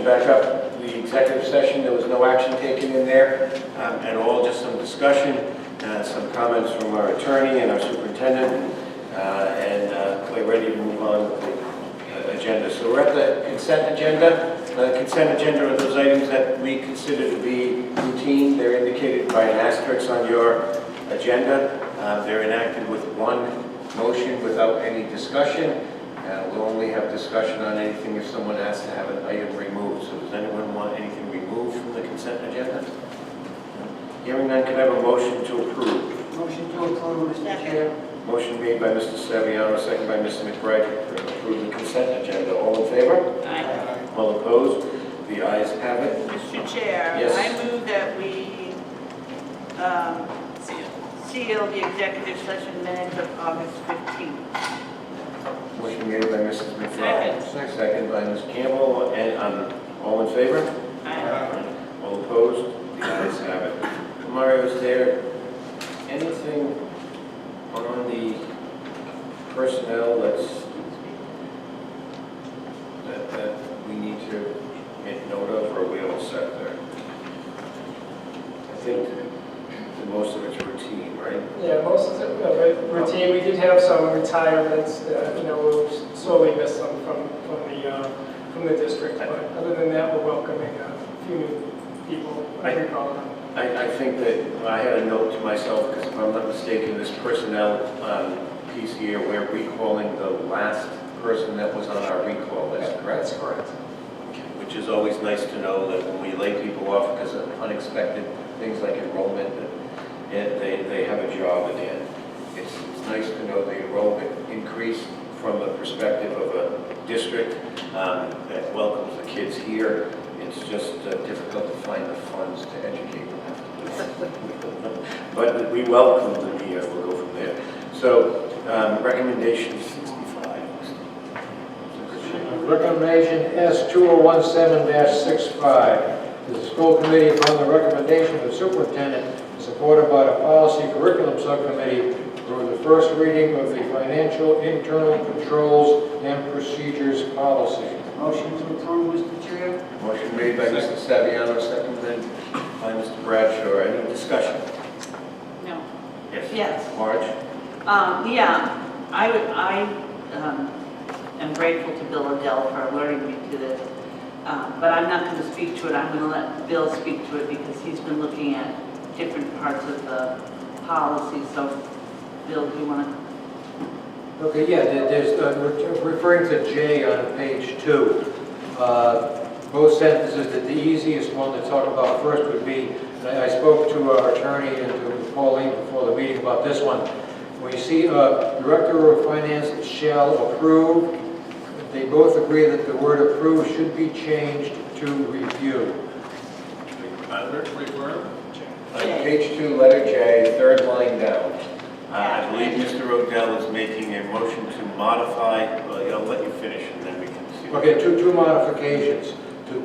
session back up. The executive session, there was no action taken in there at all, just some discussion, some comments from our attorney and our superintendent, and we're ready to move on with the agenda. So we're at the consent agenda. The consent agenda are those items that we consider to be routine. They're indicated by an asterisk on your agenda. They're enacted with one motion without any discussion. We'll only have discussion on anything if someone asks to have an item removed. So does anyone want anything removed from the consent agenda? Hearing none, can I have a motion to approve? Motion to approve, Mr. Chair. Motion made by Mr. Saviano, second by Mr. McBride to approve the consent agenda. All in favor? Aye. All opposed? The ayes have it. Mr. Chair, Yes. I move that we seal the executive session minutes of August 15th. Motion made by Mrs. McBride. Second by Ms. Campbell. And all in favor? Aye. All opposed? The ayes have it. Mario, is there anything on the personnel that we need to make note of, or are we all set there? I think most of it's routine, right? Yeah, most of it routine. We did have some retirements that, we'll slowly miss them from the district. But other than that, we're welcoming a few new people every column. I think that I had a note to myself, because if I'm not mistaken, this personnel piece here, we're recalling the last person that was on our recall list, correct? That's correct. Which is always nice to know that when we lay people off because of unexpected things like enrollment, that they have a job again. It's nice to know the enrollment increase from the perspective of a district that welcomes the kids here. It's just difficult to find the funds to educate them. But we welcome them here. We'll go from there. So recommendation 65. Recommendation S2017-65. The school committee, upon the recommendation of the superintendent, supported by the policy curriculum subcommittee, for the first reading of the financial internal controls and procedures policy. Motion to approve, Mr. Chair. Motion made by Mr. Saviano, seconded by Mr. Bradshaw. Any discussion? No. Yes. Yes. Marge? Yeah, I am grateful to Bill Adele for alerting me to this, but I'm not going to speak to it. I'm going to let Bill speak to it because he's been looking at different parts of the policy. So, Bill, do you want to? Okay, yeah, there's, referring to J on page 2, both sentences, that the easiest one to talk about first would be, I spoke to our attorney and to Pauline before the meeting about this one. When you see Director of Finance shall approve, they both agree that the word approve should be changed to review. Page 2, letter J, third line down. I believe Mr. Odell is making a motion to modify, well, I'll let you finish and then we can see. Okay, two modifications.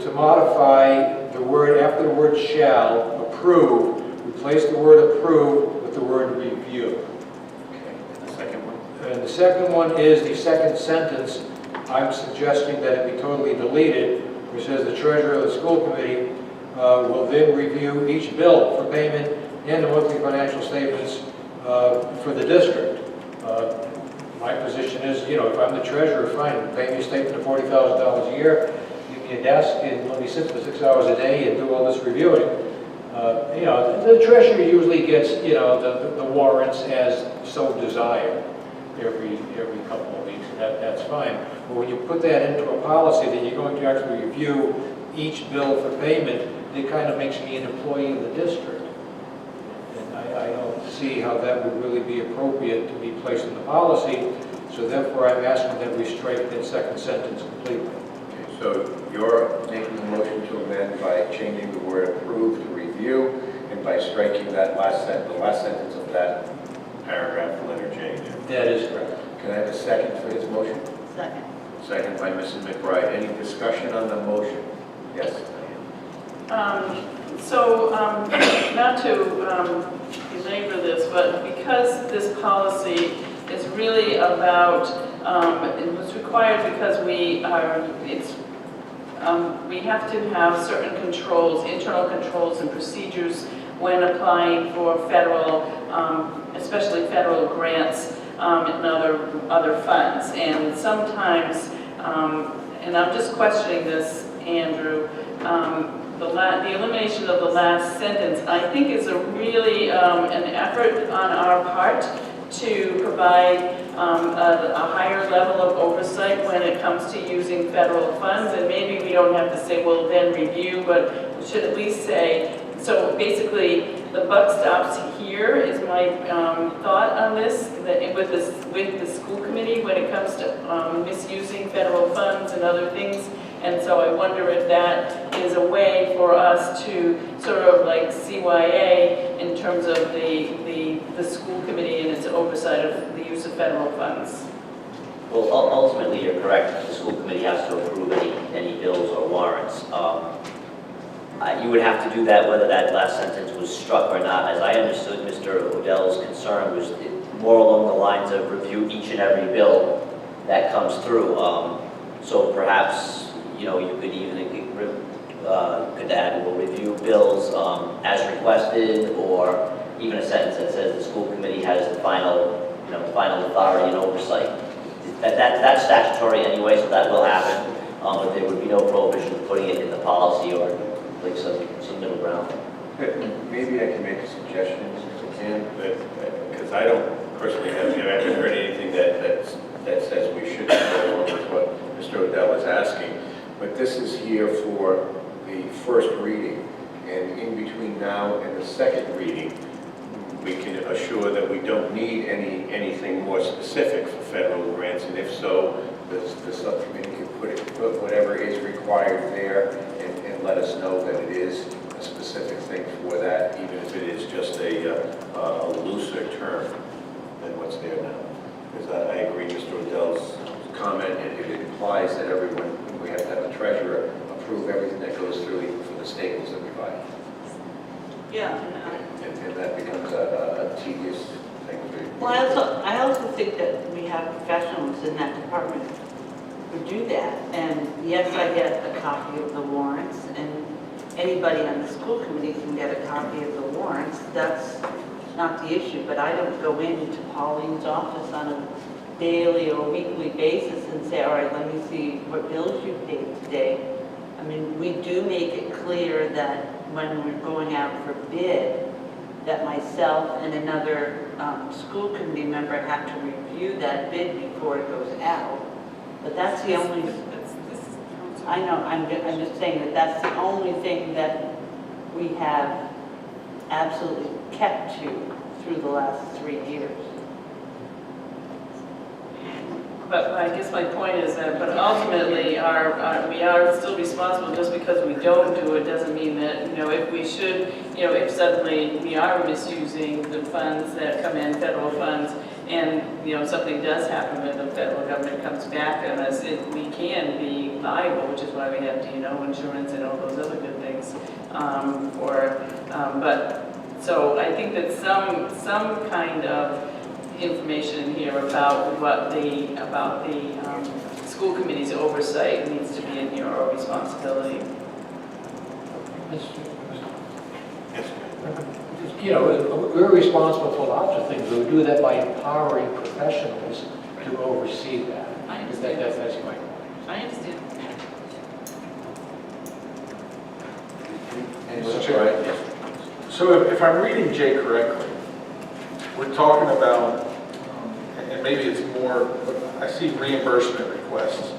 To modify the word, after the word shall, approve, replace the word approve with the word review. Okay, and the second one? And the second one is the second sentence. I'm suggesting that it be totally deleted, which says the treasurer of the school committee will then review each bill for payment and the monthly financial statements for the district. My position is, if I'm the treasurer, fine, pay me a statement of $40,000 a year, give me a desk, and let me sit for 6 hours a day and do all this reviewing. The treasurer usually gets, the warrants as so desired every couple of weeks, and that's fine. But when you put that into a policy that you're going to actually review each bill for payment, it kind of makes me an employee of the district. I don't see how that would really be appropriate to be placed in the policy, so therefore I'm asking that we strike that second sentence completely. Okay, so you're making a motion to amend by changing the word approve to review and by striking that last sentence of that paragraph, letter J. That is correct. Can I have a second for his motion? Second. Second by Mrs. McBride. Any discussion on the motion? Yes. Not to belabor this, but because this policy is really about, it was required because it's we have to have certain controls, internal controls and procedures when applying for federal, especially federal grants and other funds. And sometimes, and I'm just questioning this, Andrew, the elimination of the last sentence, I think is a really an effort on our part to provide a higher level of oversight when it comes to using federal funds. And maybe we don't have to say, well, then review, but we should at least say, so basically the buck stops here is my thought on this, that with the school committee when it comes to misusing federal funds and other things. And so I wonder if that is a way for us to sort of like CYA in terms of the school committee and its oversight of the use of federal funds. Well, ultimately, you're correct. The school committee has to approve any bills or warrants. You would have to do that whether that last sentence was struck or not. As I understood Mr. Odell's concern was more along the lines of review each and every bill that comes through. So perhaps, you could even could add, will review bills as requested, or even a sentence that says the school committee has the final authority and oversight. That's statutory anyway, so that will happen. But there would be no prohibition of putting it in the policy or like some middle ground. Maybe I can make a suggestion, if I can, because I don't personally I haven't heard anything that says we should go along with what Mr. Odell is asking. But this is here for the first reading, and in between now and the second reading, we can assure that we don't need anything more specific for federal grants, and if so, the subcommittee can put whatever is required there and let us know that it is a specific thing for that, even if it is just a looser term than what's there now. Because I agree Mr. Odell's comment, it implies that we have to have a treasurer approve everything that goes through, even for the staples that we buy. Yeah. And that becomes a tedious thing to do. Well, I also think that we have professionals in that department who do that. And yes, I get a copy of the warrants, and anybody on the school committee can get a copy of the warrants. That's not the issue, but I don't go into Pauline's office on a daily or weekly basis and say, all right, let me see what bills you paid today. I mean, we do make it clear that when we're going out for bid, that myself and another school committee member have to review that bid before it goes out. But that's the only, I know, I'm just saying that that's the only thing that we have absolutely kept to through the last 3 years. But I guess my point is that, but ultimately, we are still responsible. Just because we don't do it doesn't mean that, if we should, if suddenly we are misusing the funds that come in, federal funds, and, something does happen when the federal government comes back on us, we can be liable, which is why we have D&O insurance and all those other good things. So I think that some kind of information in here about the school committee's oversight needs to be in here, or responsibility. We're responsible for lots of things. We do that by empowering professionals to oversee that. I understand. That's my point. I understand. Mr. Chair. Yes. So if I'm reading Jay correctly, we're talking about, and maybe it's more, I see reimbursement requests.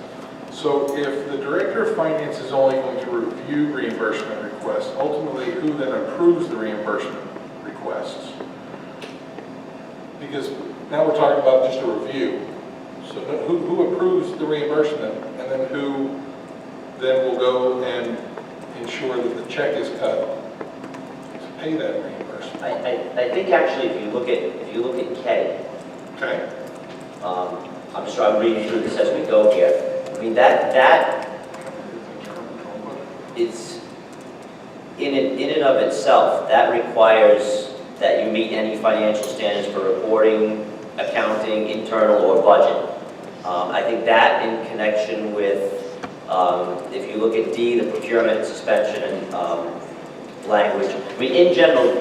So if the Director of Finance is only going to review reimbursement requests, ultimately who then approves the reimbursement requests? Because now we're talking about just a review. So who approves the reimbursement, and then who then will go and ensure that the check is cut to pay that reimbursement? I think actually if you look at K, Okay. I'm reading through this as we go here. I mean that is in and of itself, that requires that you meet any financial standards for reporting, accounting, internal, or budget. I think that in connection with If you look at D, the procurement suspension language, I mean, in general,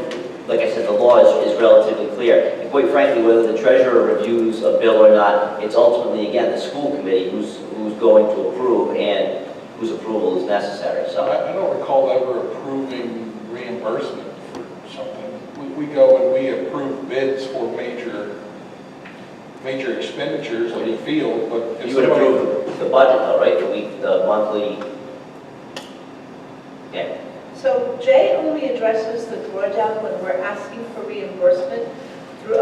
like I said, the law is relatively clear. And quite frankly, whether the treasurer reviews a bill or not, it's ultimately, again, the school committee who's going to approve and whose approval is necessary. So I don't recall ever approving reimbursement for something. We go and we approve bids for major expenditures in the field, but if you would somebody- approve the budget though, right? The monthly, yeah. So J only addresses the drawdown when we're asking for reimbursement through,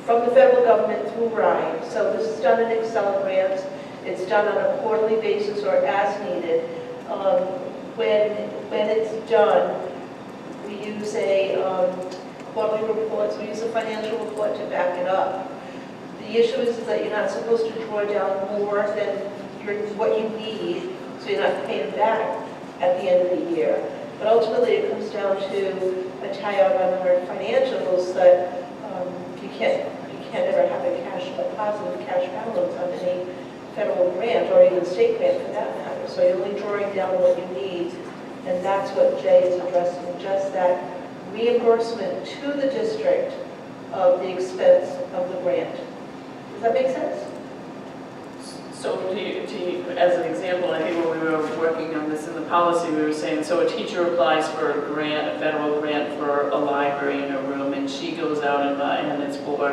from the federal government through RIDE. So this is done in Excel grants. It's done on a quarterly basis or as needed. When it's done, we use a quarterly report, we use a financial report to back it up. The issue is that you're not supposed to draw down more than what you need, so you're not paying back at the end of the year. But ultimately, it comes down to a tie-out on our financials that you can't ever have a positive cash balance on any federal grant or even state grant for that matter. So you're only drawing down what you need, and that's what J is addressing, just that reimbursement to the district of the expense of the grant. Does that make sense? So as an example, I think when we were working on this in the policy, we were saying, so a teacher applies for a grant, a federal grant for a library in a room, and she goes out and buys, and it's for,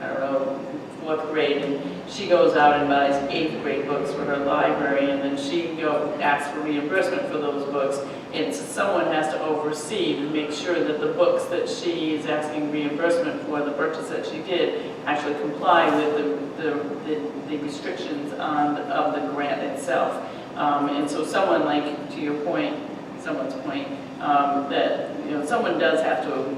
I don't know, 4th grade, and she goes out and buys 8th grade books for her library, and then she asks for reimbursement for those books. And someone has to oversee to make sure that the books that she is asking reimbursement for, the purchase that she did, actually comply with the restrictions of the grant itself. And so someone, like, to your point, someone's point, that, someone does have to,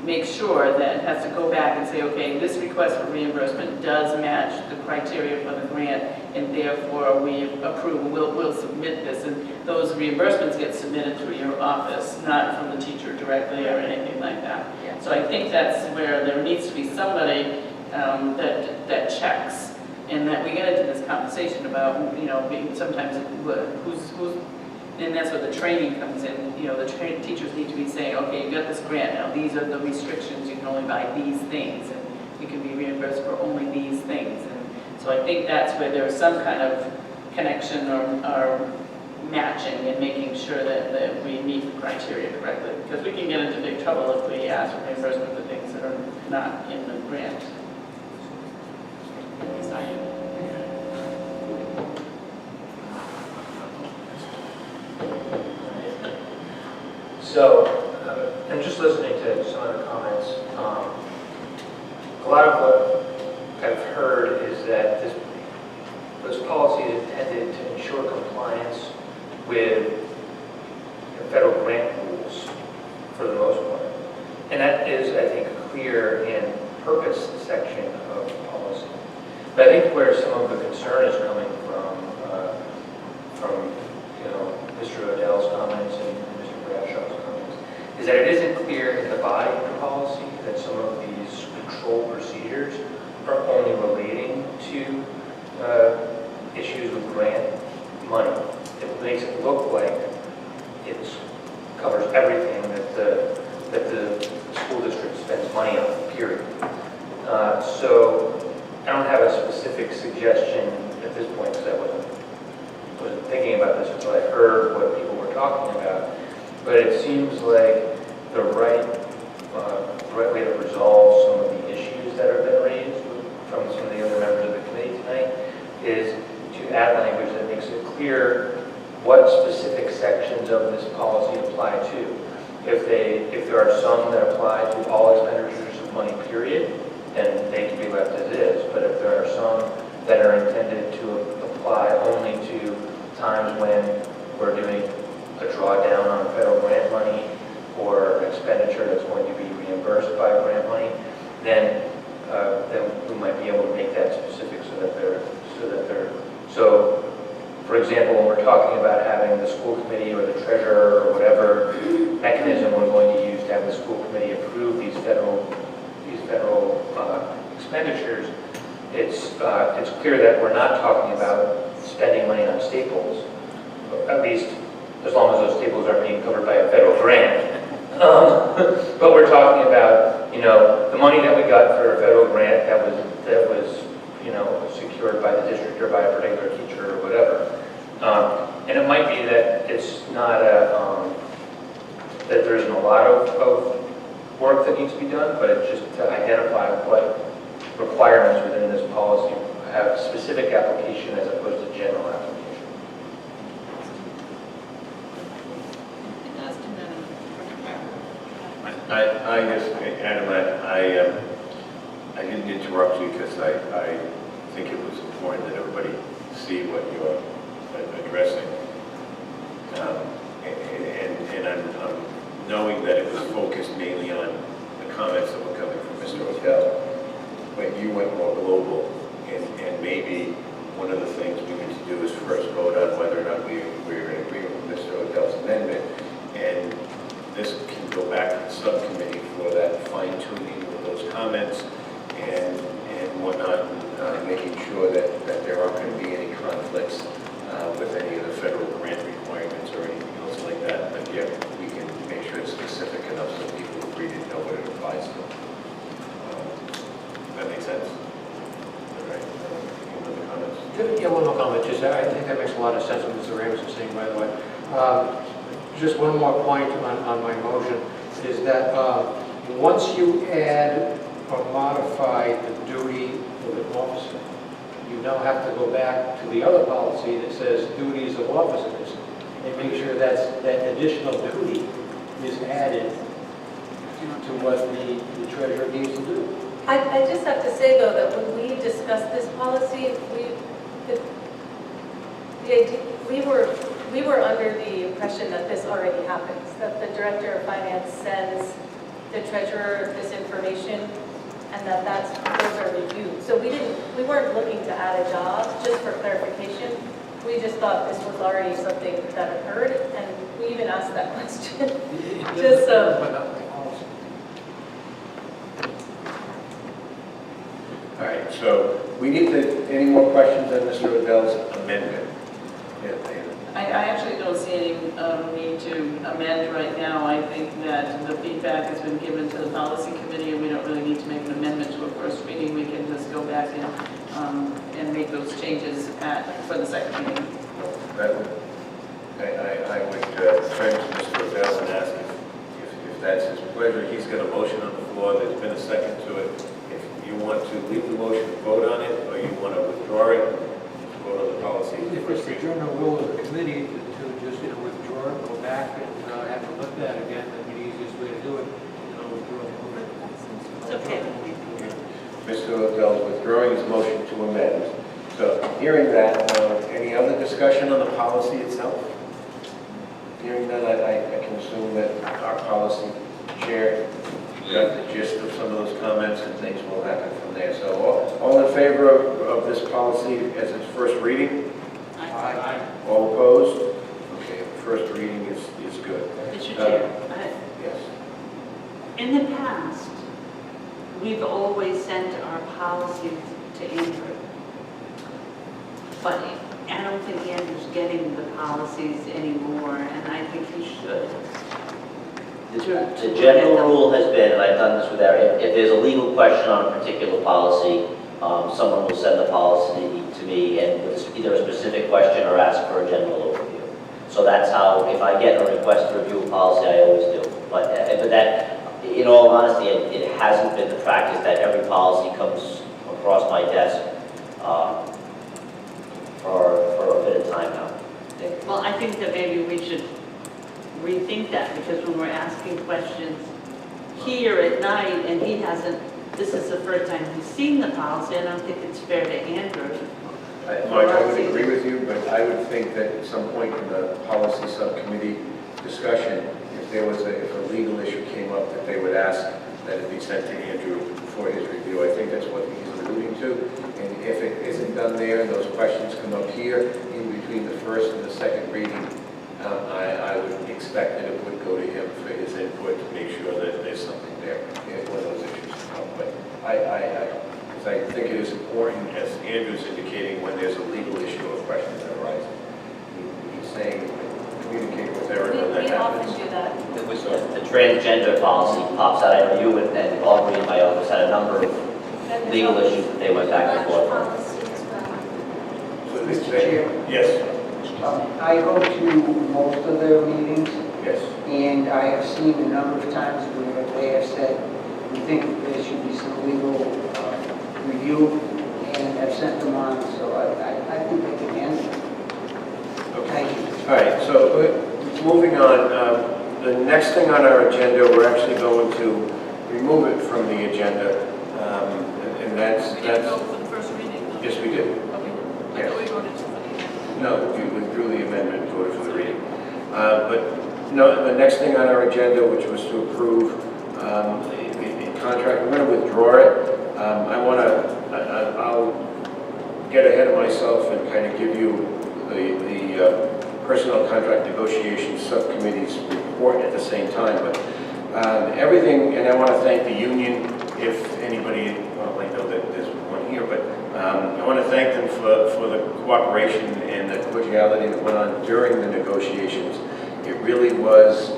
make sure that has to go back and say, okay, this request for reimbursement does match the criteria for the grant, and therefore we approve, we'll submit this. And those reimbursements get submitted through your office, not from the teacher directly or anything like that. Yeah. So I think that's where there needs to be somebody that checks, and that we get into this conversation about, sometimes who's, and that's where the training comes in. The teachers need to be saying, okay, you got this grant, now these are the restrictions, you can only buy these things, and you can be reimbursed for only these things. And so I think that's where there's some kind of connection or matching and making sure that we meet the criteria correctly. Because we can get into big trouble if we ask for reimbursement for things that are not in the grant. So, I'm just listening to some of the comments. A lot of what I've heard is that this policy is intended to ensure compliance with federal grant rules for the most part. And that is, I think, clear in purpose section of the policy. But I think where some of the concern is coming from Mr. Odell's comments and Mr. Bradshaw's comments, is that it isn't clear in the body of the policy that some of these control procedures are only relating to issues with grant money. It makes it look like it covers everything that the school district spends money on, period. So I don't have a specific suggestion at this point because I wasn't thinking about this until I heard what people were talking about. But it seems like the right way to resolve some of the issues that have been raised from some of the other members of the committee tonight is to add language that makes it clear what specific sections of this policy apply to. If there are some that apply to all expenditures of money, period, then they can be left as is. But if there are some that are intended to apply only to times when we're doing a drawdown on federal grant money or expenditure that's going to be reimbursed by grant money, then we might be able to make that specific so for example, when we're talking about having the school committee or the treasurer or whatever mechanism we're going to use to have the school committee approve these federal expenditures, it's clear that we're not talking about spending money on staples, at least as long as those staples aren't being covered by a federal grant. But we're talking about, you know, the money that we got for a federal grant that was, you know, secured by the district or by a particular teacher or whatever. And it might be that it's not that there isn't a lot of work that needs to be done, but it's just to identify what requirements within this policy have specific application as opposed to general application. I just, Adam, I didn't interrupt you because I think it was important that everybody see what you're addressing. And I'm knowing that it was focused mainly on the comments that were coming from Mr. Odell, but you went more global, and maybe one of the things we need to do is first vote on whether or not we're in agreement with Mr. Odell's amendment, and this can go back to the subcommittee for that fine-tuning of those comments and whatnot, making sure that there aren't going to be any conflicts with any of the federal grant requirements or anything else like that, but yet we can make sure it's specific enough so people who read it know what it applies to. That makes sense? All right. Any other comments? Yeah, one more comment. Just, I think that makes a lot of sense what Mr. Ramos is saying, by the way. Just one more point on my motion is that once you add or modify the duty of an officer, you now have to go back to the other policy that says duties of officers and make sure that additional duty is added to what the treasurer needs to do. I just have to say, though, that when we discussed this policy, we were under the impression that this already happens, that the director of finance sends the treasurer this information, and those are reviewed. So we weren't looking to add a job, just for clarification. We just thought this was already something that occurred, and we even asked that question. Just so. All right, so we need to, any more questions on Mr. Odell's amendment? Yeah, I actually don't see any need to amend right now. I think that the feedback has been given to the policy committee, and we don't really need to make an amendment to a first reading. We can just go back and make those changes for the second reading. That would, I would turn to Mr. Odell and ask if that's his pleasure. He's got a motion on the floor. There's been a second to it. If you want to leave the motion, vote on it, or you want to withdraw it, vote on the policy. If it's the general will of the committee to just, withdraw it, go back and have to look at it again, that'd be the easiest way to do it, withdraw the motion. It's okay. Mr. Odell is withdrawing his motion to amend. So, hearing that, any other discussion on the policy itself? Hearing that, I can assume that our policy chair got the gist of some of those comments, and things will happen from there. So, all in favor of this policy as its first reading? Aye. All opposed? Okay, first reading is good. Mr. Chair, Yes. in the past, we've always sent our policies to Andrew. But I don't think Andrew's getting the policies anymore, and I think he should. The general rule has been, and I've done this with if there's a legal question on a particular policy, someone will send the policy to me and with either a specific question or ask for a general overview. So that's how, if I get a request to review a policy, I always do. But that, in all honesty, it hasn't been the practice that every policy comes across my desk for a bit of time now. Well, I think that maybe we should rethink that, because when we're asking questions here at night and he hasn't, this is the first time he's seen the policy, I don't think it's fair to Andrew. Mark, I would agree with you, but I would think that at some point in the policy subcommittee discussion, if a legal issue came up, that they would ask that it be sent to Andrew for his review. I think that's what he's alluding to. And if it isn't done there and those questions come up here in between the first and the second reading, I would expect that it would go to him for his input to make sure that there's something there when those issues come up. But as because I think it is important, as Andrew's indicating, when there's a legal issue or question that arises. He's saying, communicate with everyone that We often happens. do that. It was the transgender policy pops out. I know you and Aubrey in my office had a number of legal issues that they went back and forth on. So they Mr. say, Chair. yes, I go to most of their meetings, yes. and I have seen a number of times where they have said, we think there should be some legal review, and have sent them on, so I think they can handle it. Thank you. All right, so moving on, the next thing on our agenda, we're actually going to remove it from the agenda, and that's, We didn't go for the first reading, though. yes, we did. Okay. I Yes. thought we voted for the No, we withdrew the amendment and voted for the reading. But no, the next thing on our agenda, which was to approve the contract, we're going to withdraw it. I'll get ahead of myself and kind of give you the Personnel Contract Negotiations Subcommittee's report at the same time. But everything, and I want to thank the union, if anybody, well, I know that there's one here, but I want to thank them for the cooperation and the cordiality that went on during the negotiations. It really was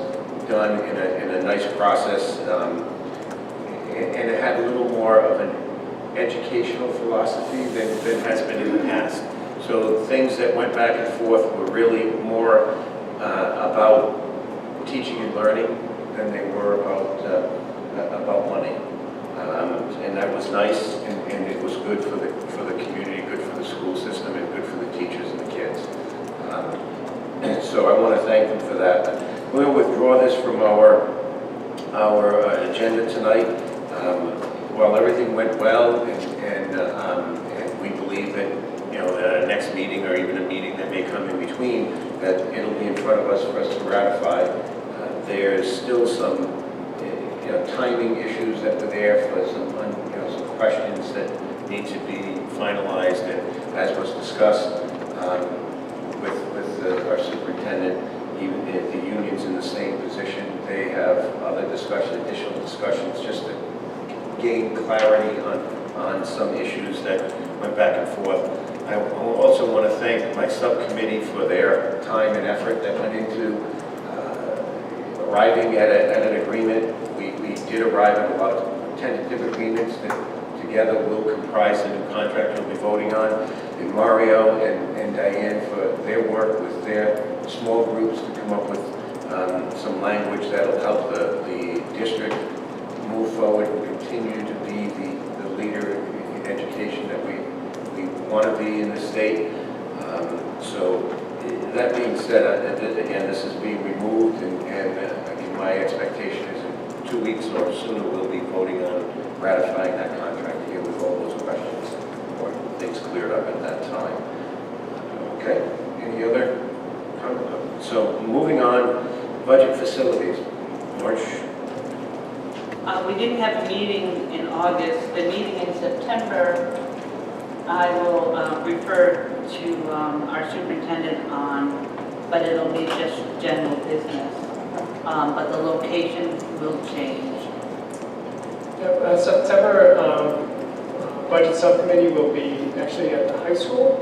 done in a nice process, and it had a little more of an educational philosophy than has been in the past. So things that went back and forth were really more about teaching and learning than they were about money. And that was nice, and it was good for the community, good for the school system, and good for the teachers and the kids. So I want to thank them for that. We'll withdraw this from our agenda tonight. While everything went well, and we believe that, at our next meeting or even a meeting that may come in between, that it'll be in front of us for us to ratify. There's still some timing issues that were there for some questions that need to be finalized, and as was discussed with our superintendent, even if the union's in the same position, they have other additional discussions, just to gain clarity on some issues that went back and forth. I also want to thank my subcommittee for their time and effort that went into arriving at an agreement. We did arrive at a lot of tentative agreements that together will comprise the new contract we'll be voting on. And Mario and Diane for their work with their small groups to come up with some language that'll help the district move forward and continue to be the leader in education that we want to be in the state. So that being said, again, this is being removed, and again, my expectation is in 2 weeks or sooner we'll be voting on ratifying that contract here with all those questions or things cleared up at that time. Okay, any other? So moving on, budget facilities. March. We didn't have a meeting in August. The meeting in September, I will refer to our superintendent on, but it'll be just general business. But the location will change. Yep, September budget subcommittee will be actually at the high school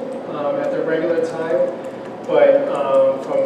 at the regular time, but from